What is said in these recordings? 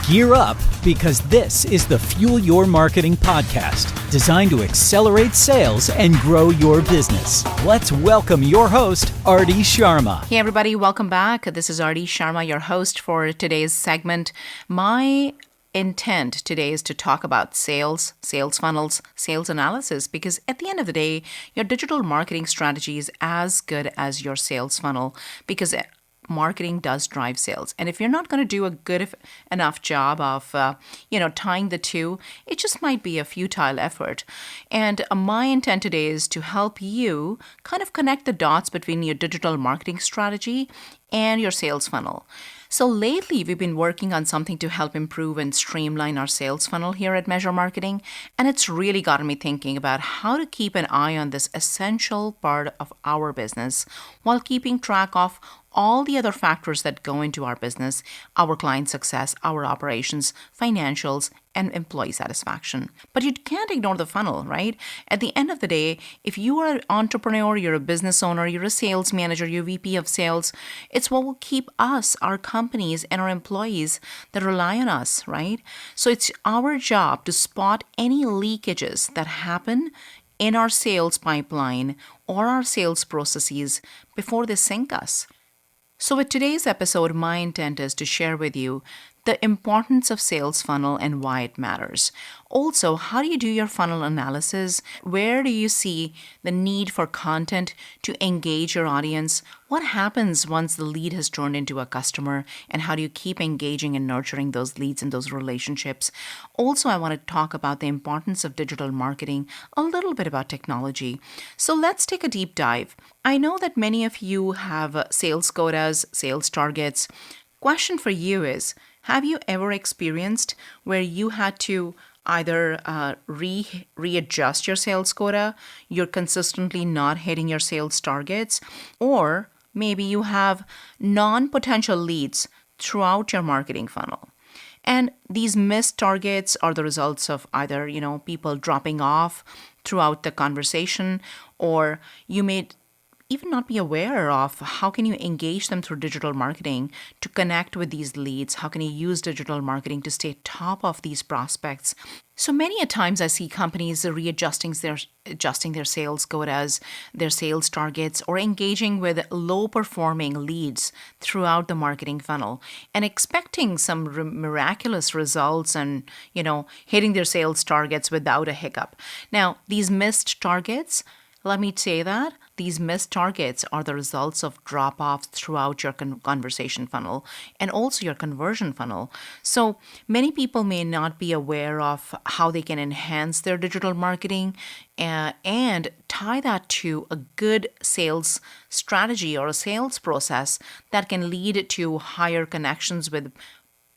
Gear up, because this is the Fuel Your Marketing podcast, designed to accelerate sales and grow your business. Let's welcome your host, Arti Sharma. Hey everybody, welcome back. This is Arti Sharma, your host for today's segment. My intent today is to talk about sales funnels, sales analysis, because at the end of the day, your digital marketing strategy is as good as your sales funnel, because marketing does drive sales. And if you're not going to do a good enough job of, tying the two, it just might be a futile effort. And my intent today is to help you kind of connect the dots between your digital marketing strategy and your sales funnel. So lately, we've been working on something to help improve and streamline our sales funnel here at Measure Marketing, and it's really gotten me thinking about how to keep an eye on this essential part of our business while keeping track of all the other factors that go into our business, our client success, our operations, financials, and employee satisfaction. But you can't ignore the funnel, right? At the end of the day, if you are an entrepreneur, you're a business owner, you're a sales manager, you're VP of sales, it's what will keep us, our companies, and our employees that rely on us, right? So it's our job to spot any leakages that happen in our sales pipeline or our sales processes before they sink us. So with today's episode, my intent is to share with you the importance of sales funnel and why it matters. Also, how do you do your funnel analysis? Where do you see the need for content to engage your audience? What happens once the lead has turned into a customer? And how do you keep engaging and nurturing those leads and those relationships? Also, I want to talk about the importance of digital marketing, a little bit about technology. So let's take a deep dive. I know that many of you have sales quotas, sales targets. Question for you is, have you ever experienced where you had to either readjust your sales quota, you're consistently not hitting your sales targets, or maybe you have non-potential leads throughout your marketing funnel? And these missed targets are the results of either, people dropping off throughout the conversation, or you may even not be aware of how can you engage them through digital marketing to connect with these leads. How can you use digital marketing to stay top of these prospects? So many a times I see companies adjusting their sales quotas, their sales targets, or engaging with low performing leads throughout the marketing funnel and expecting some miraculous results and, hitting their sales targets without a hiccup. Now, these missed targets, let me say that these missed targets are the results of drop-offs throughout your conversation funnel and also your conversion funnel. So many people may not be aware of how they can enhance their digital marketing and tie that to a good sales strategy or a sales process that can lead to higher connections with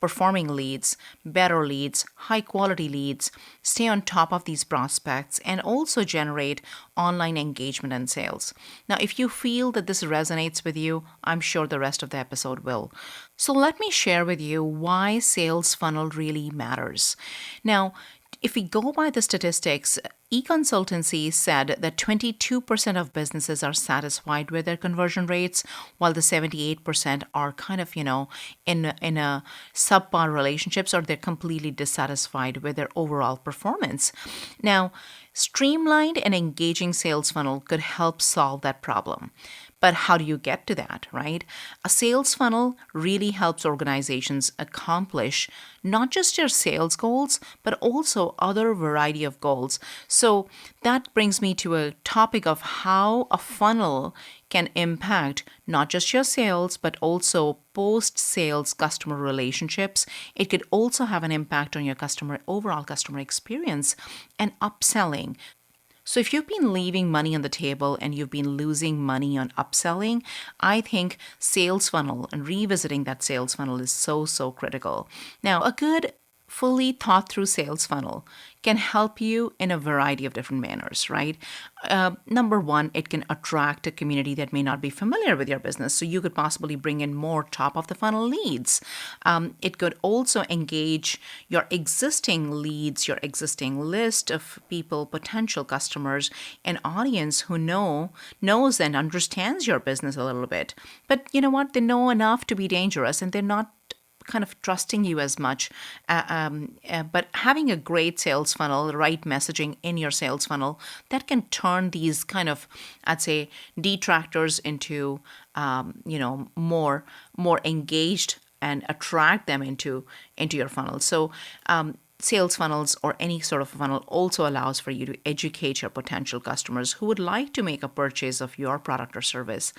performing leads, better leads, high quality leads, stay on top of these prospects, and also generate online engagement and sales. Now, if you feel that this resonates with you, I'm sure the rest of the episode will. So let me share with you why sales funnel really matters. Now, if we go by the statistics, eConsultancy said that 22% of businesses are satisfied with their conversion rates, while the 78% are kind of, in a subpar relationships, or they're completely dissatisfied with their overall performance. Now, streamlined and engaging sales funnel could help solve that problem. But how do you get to that, right? A sales funnel really helps organizations accomplish not just their sales goals, but also other variety of goals. So that brings me to a topic of how a funnel can impact not just your sales, but also post-sales customer relationships. It could also have an impact on your overall customer experience and upselling. So if you've been leaving money on the table and you've been losing money on upselling, I think sales funnel and revisiting that sales funnel is so critical. Now, a good fully thought through sales funnel can help you in a variety of different manners, right? Number one, it can attract a community that may not be familiar with your business. So you could possibly bring in more top of the funnel leads. It could also engage your existing leads, your existing list of people, potential customers, an audience who knows and understands your business a little bit. But you know what? They know enough to be dangerous, and they're not kind of trusting you as much. But having a great sales funnel, the right messaging in your sales funnel, that can turn these kind of, I'd say, detractors into, more engaged and attract them into your funnel. So sales funnels or any sort of funnel also allows for you to educate your potential customers who would like to make a purchase of your product or service.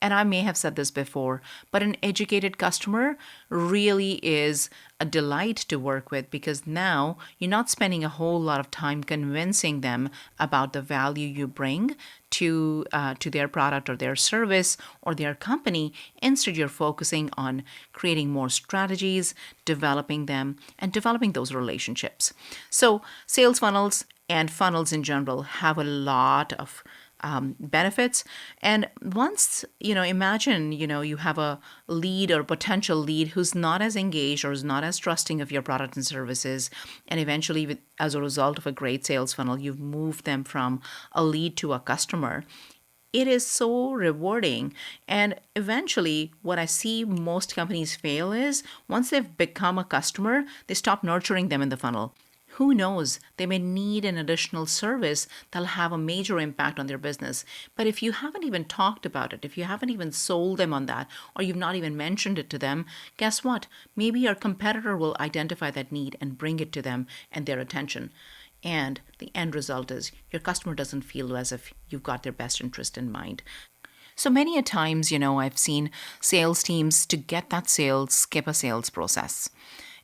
And I may have said this before, but an educated customer really is a delight to work with, because now you're not spending a whole lot of time convincing them about the value you bring to their product or their service or their company. Instead, you're focusing on creating more strategies, developing them, and developing those relationships. So sales funnels and funnels in general have a lot of benefits. And once, imagine, you have a lead or potential lead who's not as engaged or is not as trusting of your product and services. And eventually, as a result of a great sales funnel, you've moved them from a lead to a customer. It is so rewarding. And eventually, what I see most companies fail is once they've become a customer, they stop nurturing them in the funnel. Who knows? They may need an additional service that'll have a major impact on their business. But if you haven't even talked about it, if you haven't even sold them on that, or you've not even mentioned it to them, guess what? Maybe your competitor will identify that need and bring it to them and their attention. And the end result is your customer doesn't feel as if you've got their best interest in mind. So many a times, I've seen sales teams, to get that sale, skip a sales process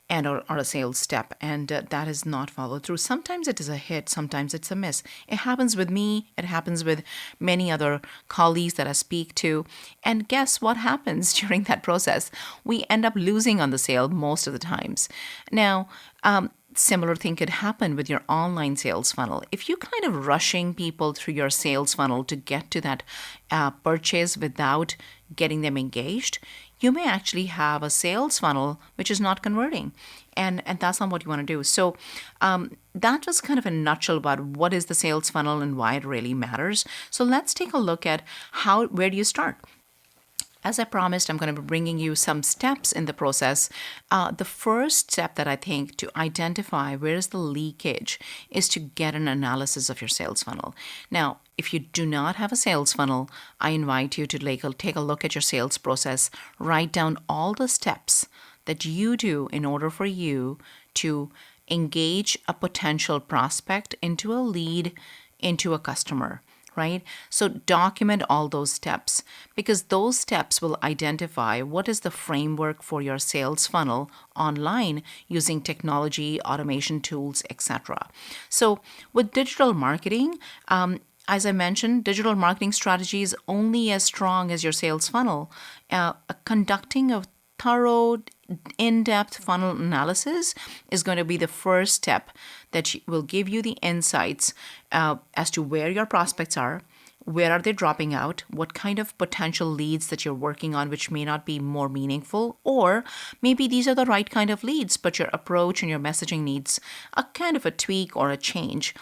and or a sales step, and that is not followed through. Sometimes it is a hit, sometimes it's a miss. It happens with me, it happens with many other colleagues that I speak to. And guess what happens during that process? We end up losing on the sale most of the times. Now, similar thing could happen with your online sales funnel. If you're kind of rushing people through your sales funnel to get to that purchase without getting them engaged, you may actually have a sales funnel which is not converting. And that's not what you want to do. So that was kind of a nutshell about what is the sales funnel and why it really matters. So let's take a look at where do you start? As I promised, I'm going to be bringing you some steps in the process. The first step that I think to identify where is the leakage is to get an analysis of your sales funnel. Now, if you do not have a sales funnel, I invite you to take a look at your sales process, write down all the steps that you do in order for you to engage a potential prospect into a lead, into a customer. Right? So document all those steps, because those steps will identify what is the framework for your sales funnel online using technology, automation tools, etc. So with digital marketing, as I mentioned, digital marketing strategy is only as strong as your sales funnel. Conducting a thorough, in-depth funnel analysis is going to be the first step that will give you the insights as to where your prospects are, where are they dropping out, what kind of potential leads that you're working on which may not be more meaningful, or maybe these are the right kind of leads, but your approach and your messaging needs a kind of a tweak or a change,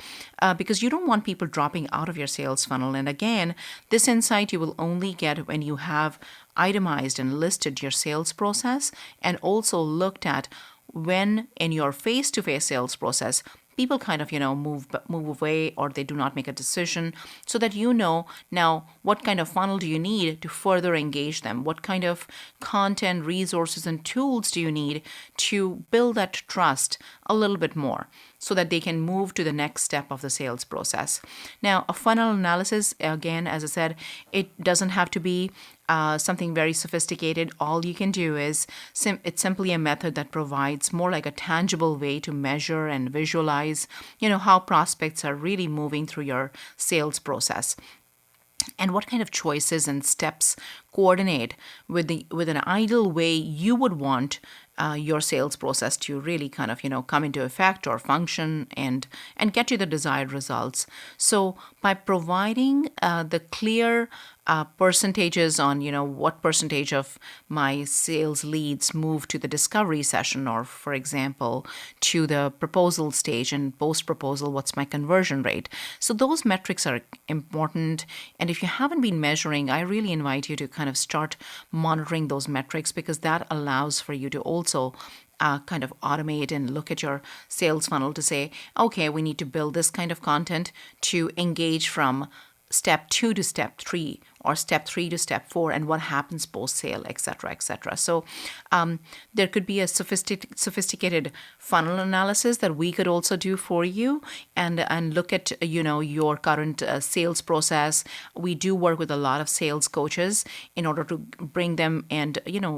because you don't want people dropping out of your sales funnel. And again, this insight you will only get when you have itemized and listed your sales process and also looked at when in your face-to-face sales process people kind of move away or they do not make a decision, so that now what kind of funnel do you need to further engage them, what kind of content, resources, and tools do you need to build that trust a little bit more so that they can move to the next step of the sales process. Now, a funnel analysis, again, as I said, it doesn't have to be something very sophisticated. All you can do is it's simply a method that provides more like a tangible way to measure and visualize, how prospects are really moving through your sales process, and what kind of choices and steps coordinate with an ideal way you would want your sales process to really kind of come into effect or function and get you the desired results. So by providing the clear percentages on, what percentage of my sales leads move to the discovery session, or, for example, to the proposal stage, and post proposal, what's my conversion rate. So those metrics are important. And if you haven't been measuring, I really invite you to kind of start monitoring those metrics, because that allows for you to also kind of automate and look at your sales funnel to say, okay, we need to build this kind of content to engage from step 2 to step 3, or step 3 to step 4, and what happens post sale, etc., etc. So there could be a sophisticated funnel analysis that we could also do for you, and look at your current sales process. We do work with a lot of sales coaches in order to bring them, and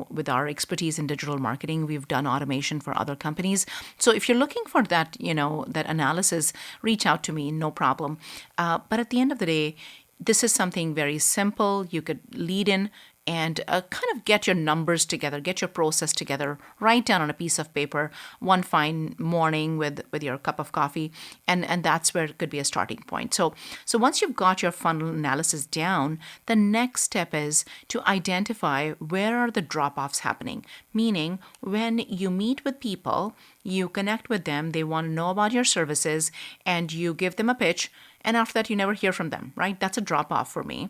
with our expertise in digital marketing, we've done automation for other companies. So if you're looking for that that analysis, reach out to me, no problem. But at the end of the day, this is something very simple. You could lead in and kind of get your numbers together, get your process together, write down on a piece of paper one fine morning with your cup of coffee, and that's where it could be a starting point. So once you've got your funnel analysis down, the next step is to identify where are the drop-offs happening. Meaning, when you meet with people, you connect with them, they want to know about your services, and you give them a pitch, and after that, you never hear from them, right? That's a drop off for me.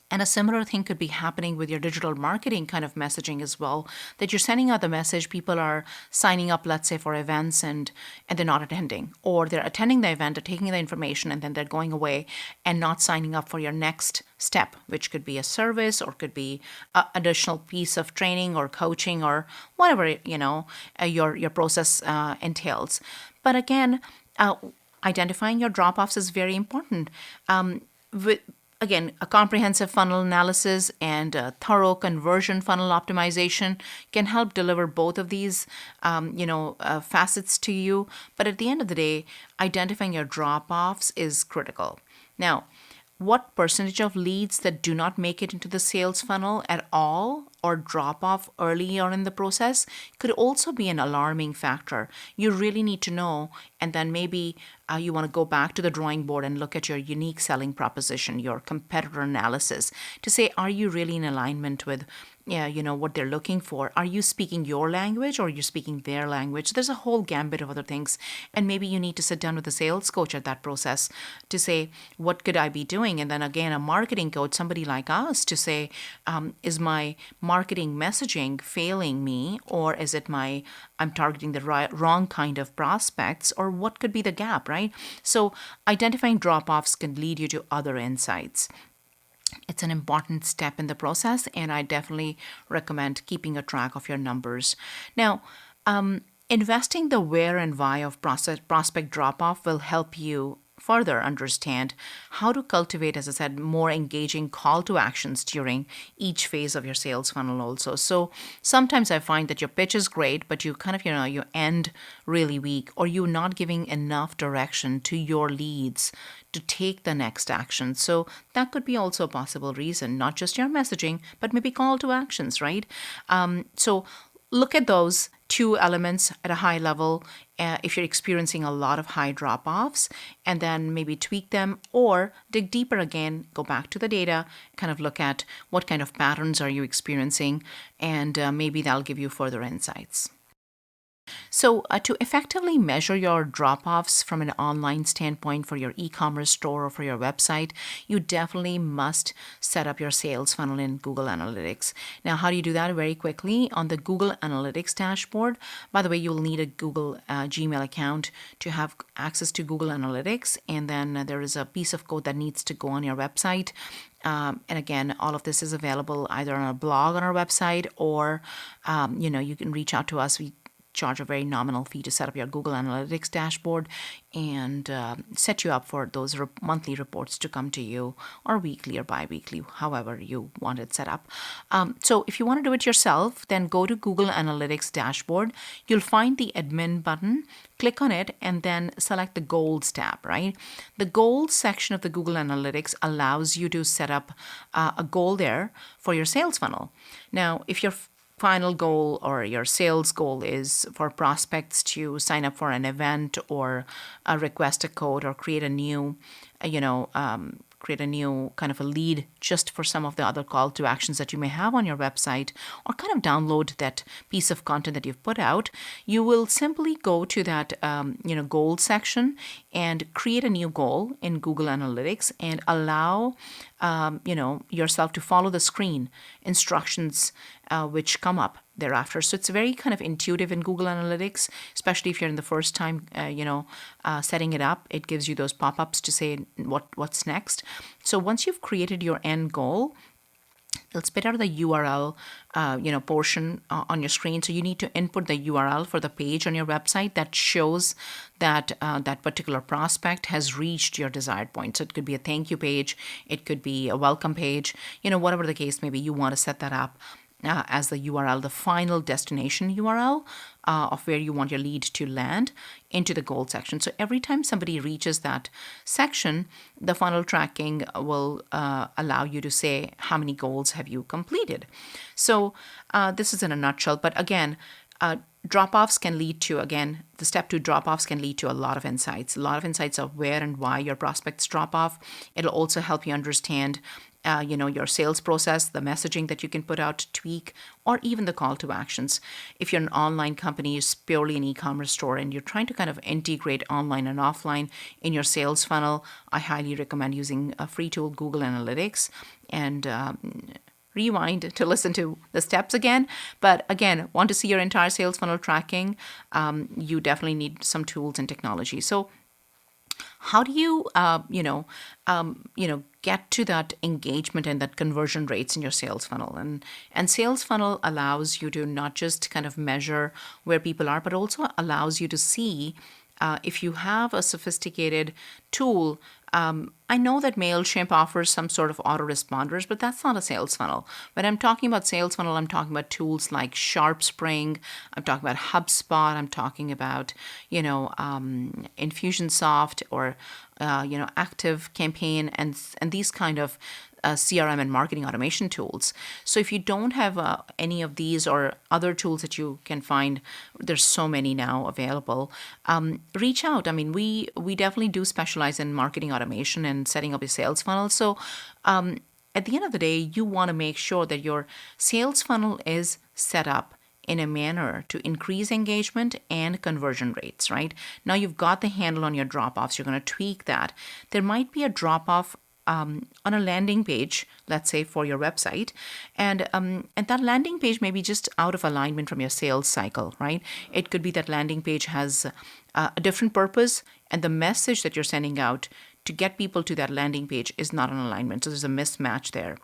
And a similar thing could be happening with your digital marketing kind of messaging as well, that you're sending out the message, people are signing up, let's say, for events, and they're not attending, or they're attending the event, they're taking the information, and then they're going away and not signing up for your next step, which could be a service, or could be an additional piece of training or coaching, or whatever, your process entails. But again, identifying your drop-offs is very important. Again, a comprehensive funnel analysis and a thorough conversion funnel optimization can help deliver both of these, facets to you. But at the end of the day, identifying your drop-offs is critical. Now, what percentage of leads that do not make it into the sales funnel at all, or drop off early on in the process, could also be an alarming factor. You really need to know, and then maybe you want to go back to the drawing board and look at your unique selling proposition, your competitor analysis, to say, are you really in alignment with what they're looking for? Are you speaking your language, or are you speaking their language? There's a whole gambit of other things. And maybe you need to sit down with a sales coach at that process to say, what could I be doing? And then again, a marketing coach, somebody like us, to say, is my marketing messaging failing me, or is it I'm targeting the wrong kind of prospects, or what could be the gap, right? So identifying drop-offs can lead you to other insights. It's an important step in the process, and I definitely recommend keeping a track of your numbers. Now, investing the where and why of prospect drop-off will help you further understand how to cultivate, as I said, more engaging call to actions during each phase of your sales funnel also. So sometimes I find that your pitch is great, but you kind of, you end really weak, or you're not giving enough direction to your leads to take the next action. So that could be also a possible reason, not just your messaging, but maybe call to actions, right? So look at those two elements at a high level if you're experiencing a lot of high drop-offs, and then maybe tweak them, or dig deeper again, go back to the data, kind of look at what kind of patterns are you experiencing, and maybe that'll give you further insights. So to effectively measure your drop-offs from an online standpoint for your e-commerce store or for your website, you definitely must set up your sales funnel in Google Analytics. Now, how do you do that? Very quickly, on the Google Analytics dashboard. By the way, you'll need a Google Gmail account to have access to Google Analytics, and then there is a piece of code that needs to go on your website. And again, all of this is available either on a blog on our website, or you can reach out to us. We charge a very nominal fee to set up your Google Analytics dashboard and set you up for those monthly reports to come to you, or weekly or bi-weekly, however you want it set up. So if you want to do it yourself, then go to Google Analytics dashboard. You'll find the admin button, click on it, and then select the goals tab, right? The goals section of the Google Analytics allows you to set up a goal there for your sales funnel. Now, if your final goal or your sales goal is for prospects to sign up for an event, or request a code, or create a new create a new kind of a lead just for some of the other call to actions that you may have on your website, or kind of download that piece of content that you've put out, you will simply go to that goal section and create a new goal in Google Analytics and allow yourself to follow the screen instructions which come up thereafter. So it's very kind of intuitive in Google Analytics, especially if you're in the first time, setting it up. It gives you those pop-ups to say what's next. So once you've created your end goal, it'll spit out the URL, portion on your screen. So you need to input the URL for the page on your website that shows that that particular prospect has reached your desired point. So it could be a thank you page, it could be a welcome page, whatever the case may be. You want to set that up as the URL, the final destination URL of where you want your lead to land into the goal section. So every time somebody reaches that section, the funnel tracking will allow you to say how many goals have you completed. So this is in a nutshell. But again, drop-offs can lead to, the step 2 drop-offs can lead to a lot of insights of where and why your prospects drop off. It'll also help you understand your sales process, the messaging that you can put out to tweak, or even the call to actions. If you're an online company, it's purely an e-commerce store, and you're trying to kind of integrate online and offline in your sales funnel, I highly recommend using a free tool, Google Analytics, and rewind to listen to the steps again. But again, want to see your entire sales funnel tracking, you definitely need some tools and technology. So how do you, get to that engagement and that conversion rates in your sales funnel? And sales funnel allows you to not just kind of measure where people are, but also allows you to see if you have a sophisticated tool. I know that MailChimp offers some sort of autoresponders, but that's not a sales funnel. When I'm talking about sales funnel, I'm talking about tools like SharpSpring. I'm talking about HubSpot. I'm talking about, Infusionsoft or, Active Campaign and these kind of CRM and marketing automation tools. So if you don't have any of these or other tools that you can find, there's so many now available, reach out. I mean, we definitely do specialize in marketing automation and setting up a sales funnel. So at the end of the day, you want to make sure that your sales funnel is set up in a manner to increase engagement and conversion rates, right? Now you've got the handle on your drop-offs. You're going to tweak that. There might be a drop-off on a landing page, let's say for your website, and that landing page may be just out of alignment from your sales cycle, right? It could be that landing page has a different purpose, and the message that you're sending out to get people to that landing page is not in alignment. So there's a mismatch there.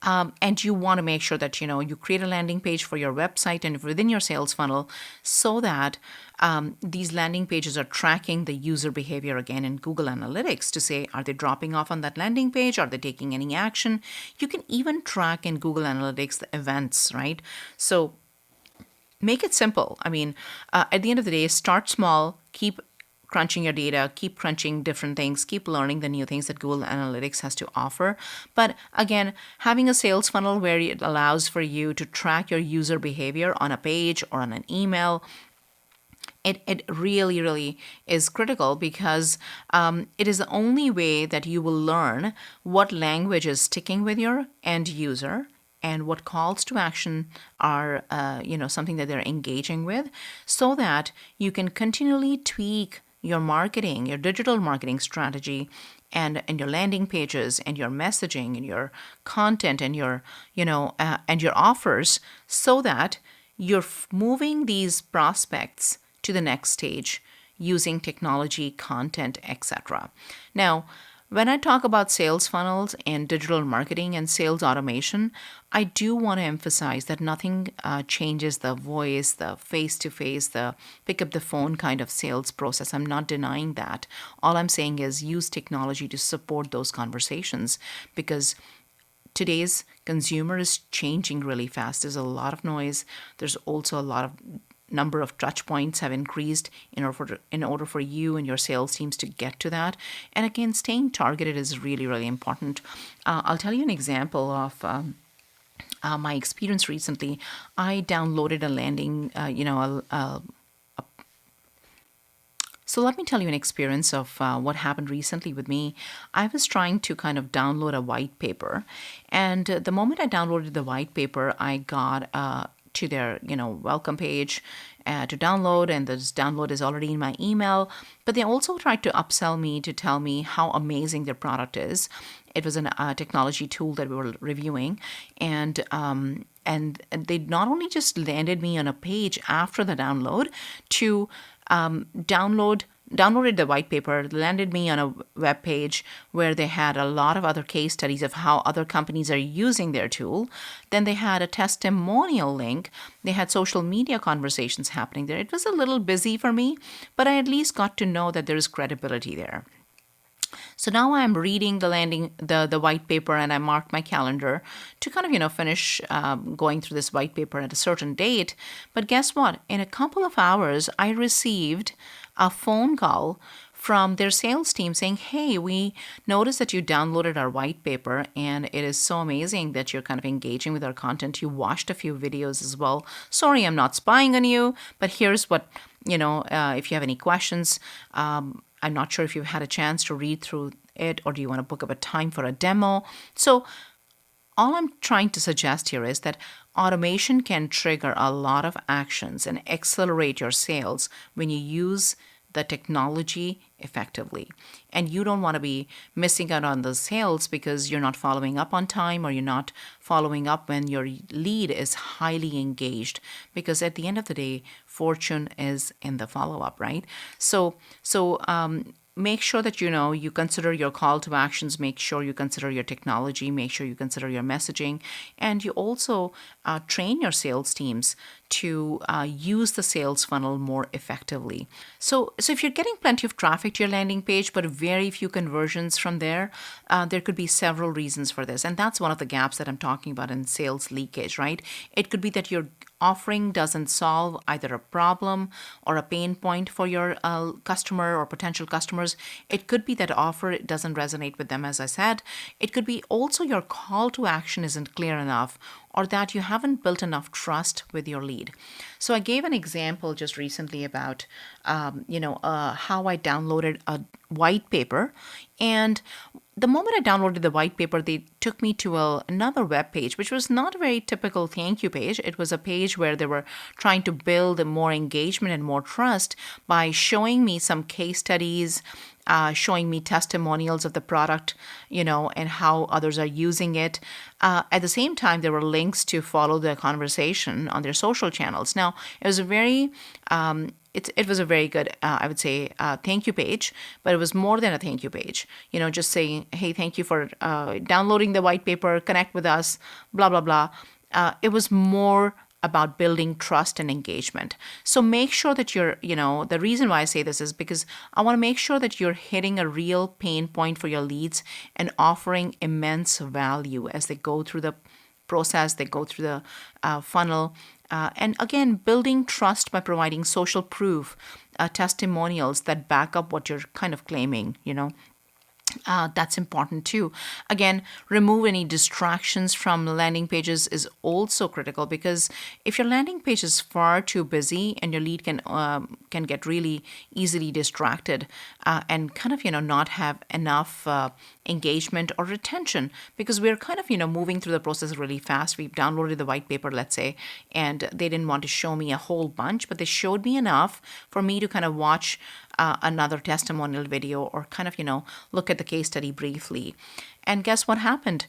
And you want to make sure that, you create a landing page for your website and within your sales funnel so that these landing pages are tracking the user behavior again in Google Analytics to say, are they dropping off on that landing page? Are they taking any action? You can even track in Google Analytics the events, right? So make it simple. I mean, at the end of the day, start small, keep crunching your data, keep crunching different things, keep learning the new things that Google Analytics has to offer. But again, having a sales funnel where it allows for you to track your user behavior on a page or on an email, it really, really is critical because it is the only way that you will learn what language is sticking with your end user and what calls to action are, something that they're engaging with, so that you can continually tweak your marketing, your digital marketing strategy, and your landing pages, and your messaging, and your content, and your and your offers, so that you're moving these prospects to the next stage using technology, content, etc. Now, when I talk about sales funnels and digital marketing and sales automation, I do want to emphasize that nothing changes the voice, the face-to-face, the pick up the phone kind of sales process. I'm not denying that. All I'm saying is use technology to support those conversations, because today's consumer is changing really fast. There's a lot of noise. There's also a lot of number of touch points have increased in order for you and your sales teams to get to that. And again, staying targeted is really, really important. I'll tell you an example of my experience recently. I downloaded a landing, So let me tell you an experience of what happened recently with me. I was trying to kind of download a white paper, and the moment I downloaded the white paper, I got to their welcome page to download, and this download is already in my email. But they also tried to upsell me to tell me how amazing their product is. It was a technology tool that we were reviewing, and they not only just landed me on a page after the download to downloaded the white paper, landed me on a web page where they had a lot of other case studies of how other companies are using their tool. Then they had a testimonial link. They had social media conversations happening there. It was a little busy for me, but I at least got to know that there is credibility there. So now I'm reading the white paper, and I marked my calendar to kind of finish going through this white paper at a certain date. But guess what? In a couple of hours, I received a phone call from their sales team saying, "Hey, we noticed that you downloaded our white paper, and it is so amazing that you're kind of engaging with our content. You watched a few videos as well. Sorry, I'm not spying on you, but here's what if you have any questions." I'm not sure if you've had a chance to read through it, or do you want to book up a time for a demo? So all I'm trying to suggest here is that automation can trigger a lot of actions and accelerate your sales when you use the technology effectively. And you don't want to be missing out on the sales because you're not following up on time, or you're not following up when your lead is highly engaged, because at the end of the day, fortune is in the follow-up, right? So make sure that you consider your call to actions, make sure you consider your technology, make sure you consider your messaging, and you also train your sales teams to use the sales funnel more effectively. So if you're getting plenty of traffic to your landing page but very few conversions from there could be several reasons for this, and that's one of the gaps that I'm talking about in sales leakage, right? It could be that your offering doesn't solve either a problem or a pain point for your customer or potential customers. It could be that offer doesn't resonate with them, as I said. It could be also your call to action isn't clear enough, or that you haven't built enough trust with your lead. So I gave an example just recently about how I downloaded a white paper, and the moment I downloaded the white paper, they took me to another web page, which was not a very typical thank you page. It was a page where they were trying to build more engagement and more trust by showing me some case studies, showing me testimonials of the product, and how others are using it. At the same time, there were links to follow the conversation on their social channels. Now, it was a very it was a very good, I would say, thank you page, but it was more than a thank you page. Just saying, "Hey, thank you for downloading the white paper, connect with us, blah, blah, blah." It was more about building trust and engagement. So make sure that the reason why I say this is because I want to make sure that you're hitting a real pain point for your leads and offering immense value as they go through the process, they go through the funnel. And again, building trust by providing social proof, testimonials that back up what you're kind of claiming, that's important too. Again, remove any distractions from landing pages is also critical, because if your landing page is far too busy and your lead can get really easily distracted and kind of not have enough engagement or retention, because we're kind of moving through the process really fast. We've downloaded the white paper, let's say, and they didn't want to show me a whole bunch, but they showed me enough for me to kind of watch another testimonial video, or kind of look at the case study briefly. And guess what happened?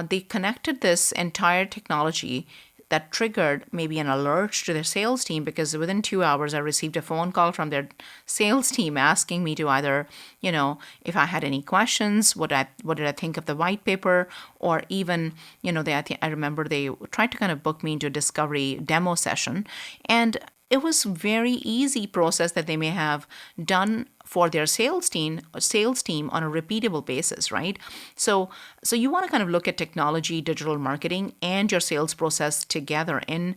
They connected this entire technology that triggered maybe an alert to their sales team, because within 2 hours I received a phone call from their sales team asking me to either, if I had any questions, what did I think of the white paper, or even, I remember they tried to kind of book me into a discovery demo session. And it was very easy process that they may have done for their sales team on a repeatable basis, right? So you want to kind of look at technology, digital marketing, and your sales process together in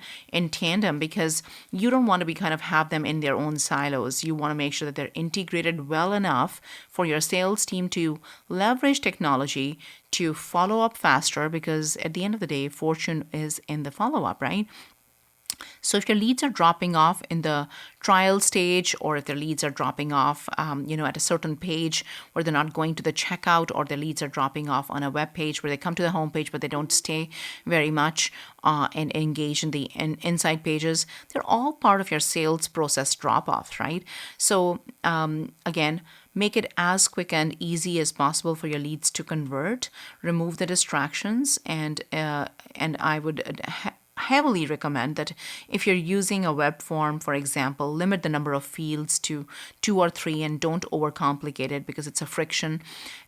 tandem, because you don't want to be kind of have them in their own silos. You want to make sure that they're integrated well enough for your sales team to leverage technology to follow up faster, because at the end of the day, fortune is in the follow up, right? So if your leads are dropping off in the trial stage, or if their leads are dropping off, at a certain page where they're not going to the checkout, or their leads are dropping off on a web page where they come to the home page but they don't stay very much and engage in the inside pages, they're all part of your sales process drop off, right? So again, make it as quick and easy as possible for your leads to convert. Remove the distractions, and I would heavily recommend that if you're using a web form, for example, limit the number of fields to 2 or 3 and don't overcomplicate it, because it's a friction.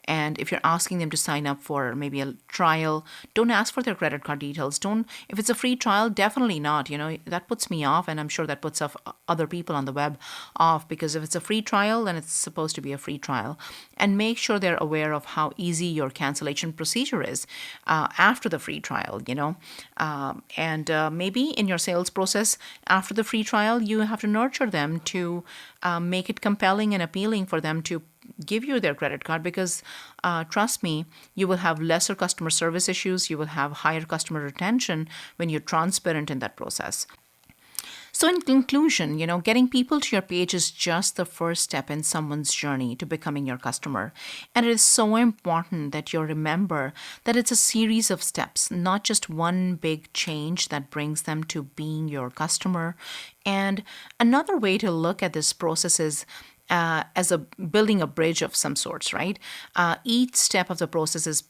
And if you're asking them to sign up for maybe a trial, don't ask for their credit card details. If it's a free trial, definitely not. That puts me off, and I'm sure that puts other people on the web off, because if it's a free trial, then it's supposed to be a free trial. And make sure they're aware of how easy your cancellation procedure is after the free trial, and maybe in your sales process after the free trial, you have to nurture them to make it compelling and appealing for them to give you their credit card, because trust me, you will have lesser customer service issues. You will have higher customer retention when you're transparent in that process. So in conclusion, getting people to your page is just the first step in someone's journey to becoming your customer. And it is so important that you remember that it's a series of steps, not just one big change that brings them to being your customer. And another way to look at this process is as building a bridge of some sorts, right? Each step of the process is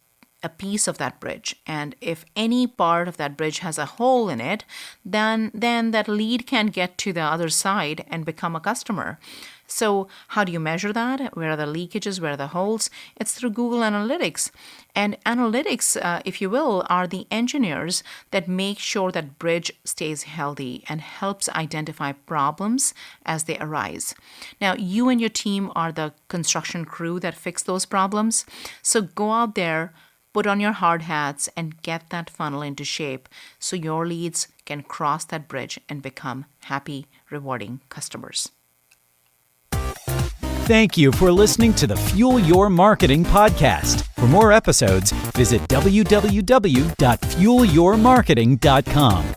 a piece of that bridge, and if any part of that bridge has a hole in it, then that lead can get to the other side and become a customer. So how do you measure that? Where are the leakages? Where are the holes? It's through Google Analytics. And analytics, if you will, are the engineers that make sure that bridge stays healthy and helps identify problems as they arise. Now, you and your team are the construction crew that fix those problems. So go out there, put on your hard hats, and get that funnel into shape so your leads can cross that bridge and become happy, rewarding customers. Thank you for listening to the Fuel Your Marketing podcast. For more episodes, visit www.fuelyourmarketing.com.